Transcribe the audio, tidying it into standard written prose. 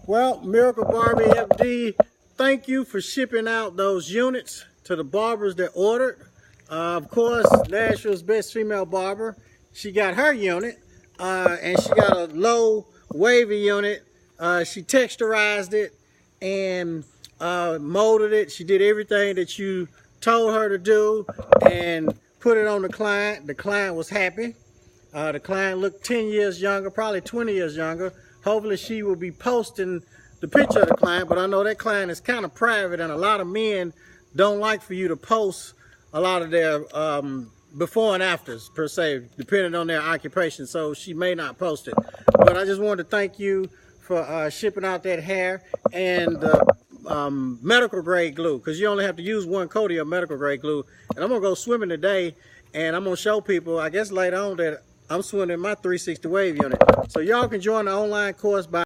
Well, MiracleBarbieMD, thank you for shipping out those units to the barbers that ordered. Of course, Nashville's best female barber, she got her unit, and she got a low wavy unit. She texturized it and molded it. She did everything that you told her to do and put it on the client. The client was happy. The client looked 10 years younger, probably 20 years younger. Hopefully she will be posting the picture of the client, but I know that client is kind of private, and a lot of men don't like for you to post a lot of their before and afters, per se, depending on their occupation, so she may not post it. But I just wanted to thank you for shipping out that hair and medical grade glue, because you only have to use one coat of your medical grade glue. And I'm going to go swimming today, and I'm going to show people, I guess later on, that I'm swimming in my 360 wave unit. So y'all can join the online course by